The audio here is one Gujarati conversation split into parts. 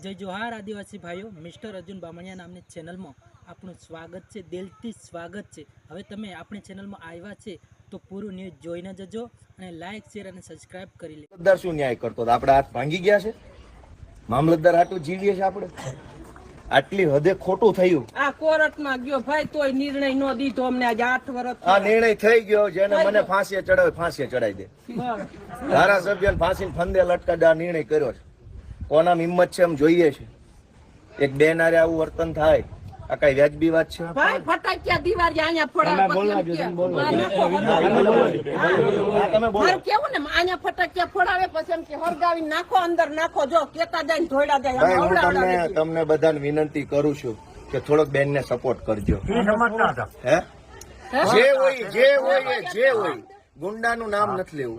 જય જોહાર આદિવાસી ભાઈઓ, મિસ્ટર અર્જુન બામણિયા નામની ચેનલમાં આપણું સ્વાગત છે, દિલથી સ્વાગત છે। હવે તમે આપણી ચેનલમાં આવ્યા છે તો પૂરું ન્યૂઝ જોઈને જજો અને લાઈક શેર અને સબસ્ક્રાઇબ કરી લે। મામલતદાર શું ન્યાય કરતો હતો? આપણે હાથ ભાંગી ગયા છે? મામલતદાર આટલું જીવીએ છે આપણે? આટલી હદે ખોટું થયું। આ કોર્ટમાં ગયો ભાઈ તોય નિર્ણય નો દીધો અમને આજે 8 વર્ષ આ નિર્ણય થઈ ગયો, જેને મને ફાંસીએ ચડાવે ફાંસીએ ચડાવી દે। ધારાસભ્યને ફાંસીને ફંદે લટકાડે આ નિર્ણય કર્યો છે। કોનામાં હિંમત છે એમ જોઈએ છે। એક બેન હારે આવું વર્તન થાય, આ કઈ વ્યાજબી વાત છે? ભાઈ ફટાકિયા દિવાળી અહીંયા ફોડાવે કેવું ને અહીંયા ફટાકિયા ફોડાવે પછી એમ કે હરગાવી નાખો, અંદર નાખો, જો કેતા જાય ને ધોઈડા જાય। હું તમને બધાને વિનંતી કરું છું કે થોડોક બેન ને સપોર્ટ કરજો। હે જે હોય ગુંડાનું નામ નથી લેવું।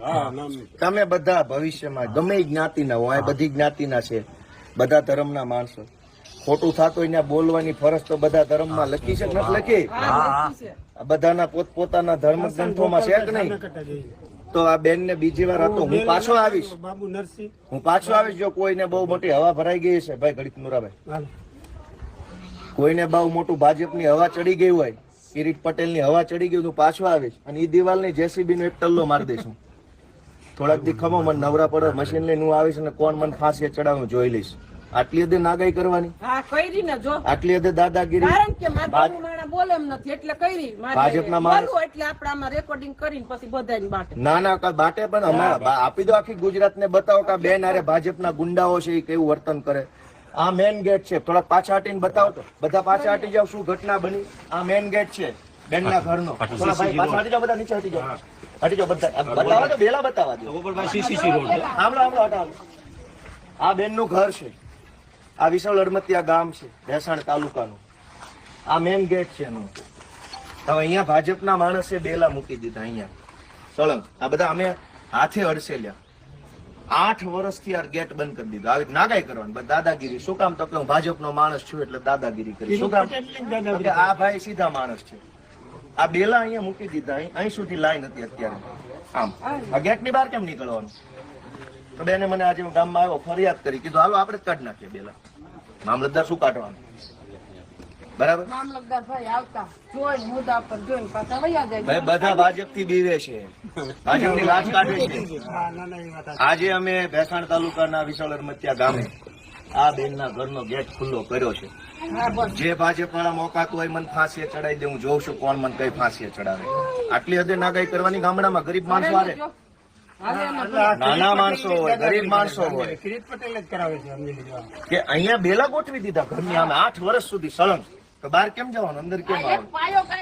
તમે બધા ભવિષ્યમાં ગમે જ્ઞાતિના હો, આ બધી જ્ઞાતિના છે, બધા ધર્મના માણસો। ખોટું થતું હોય બોલવાની ફરજ તો બધા ધર્મમાં લખી છે, નથી લખી? બધાના પોતપોતાના ધર્મ ગ્રંથોમાં છે કે નહીં? તો આ બેન ને બીજી વાર હતો, હું પાછો આવીશ। જો કોઈને બહુ મોટી હવા ભરાઈ ગઈ છે, ભાઈ ઘડીક નુરાભાઈ, કોઈને બહુ મોટું ભાજપની હવા ચડી ગઈ હોય, કિરીટ પટેલ ની હવા ચડી ગઈ, હું પાછો આવીશ અને એ દિવાલ ની જેસીબી નો એક ટલ્લો મારી દઈશું। થોડાક દી ખમો, મને નવરા પડે મશીન લઈને હું આવીશ અને કોણ મને ફાંસી ચડાવું જોઈ લઈશ। આટલી હદે નાગાઈ કરવાની, આટલી હદે દાદાગીરી, ભાજપના માણસ એટલે આપણે આમાં રેકોર્ડિંગ કરીને પછી બધાને બાટે ના બાટે પણ અમારા આપી દો, આખી ગુજરાત ને બતાવો કે બેન અરે ભાજપના ગુંડાઓ છે એ કેવું વર્તન કરે। આ મેન ગેટ છે, થોડાક પાછા હટીને બતાવો તો બધા પાછા હટી જાવ, શું ઘટના બની? આ મેન ગેટ છે બેન ના ઘરનો, પાછા હટી જાવ, બધા નીચે હટી જાવ, બધા બતાવો તો બેલા બતાવા દો। આ બેન નું ઘર છે, આ વિશાળ અડમતિયા ગામ છે, ભેસાણ તાલુકાનું। આ મેન ગેટ છે એનું। હવે અહીંયા ભાજપના માણસે બેલા મૂકી દીધા અહીંયા સળંગ। આ બધા અમે હાથે અડસેલ્યા। 8 વર્ષથી આ ગેટ બંધ કરી દીધો। આવી નાગાઈ કરવાની, બસ દાદાગીરી। શું કામ? તો કે હું ભાજપનો માણસ છું એટલે દાદાગીરી કરી। શું કામ? આ ભાઈ સીધા માણસ છે। આ બેલા અહીંયા મૂકી દીધા, અહીં સુધી લાઈન હતી અત્યારે આમ। આ ગેટ ની બહાર કેમ નીકળવાનું? તો બેને મને આજે હું ગામમાં આવ્યો, ફરિયાદ કરી, કીધું હાલો આપણે જ કાઢી નાખીએ બેલા। મામલતદાર શું કાઢવાનું? બરાબર, મામલતદાર ભાઈ આવતા જોઈ મુદ્દા પર જોઈને પાછા વયા જાય। ભાઈ બધા ભાજપ થી બીવે છે, ભાજપની લાજ કાઢે છે। આજે અમે ભેસાણ તાલુકાના વિશાળ અડમતિયા ગામે આ બેનના ઘરનો ગેટ ખુલ્લો કર્યો છે। જે ભાજપ વાળા મોકાતું હોય મને ફાંસીએ ચડાવી દે, હું જોઉં છું કોણ મને કઈ ફાંસીએ ચડાવે। આટલી હદે નાગાઈ કરવાની ગામડામાં? ગરીબ માણસો આવે, નાના માણસો હોય, ગરીબ માણસો હોય, કે અહીંયા બેલા ગોઠવી દીધા ઘરની આમે 8 વર્ષ સુધી સળંગ। તો બહાર કેમ જવાનું? અંદર કેમ આવવાનું?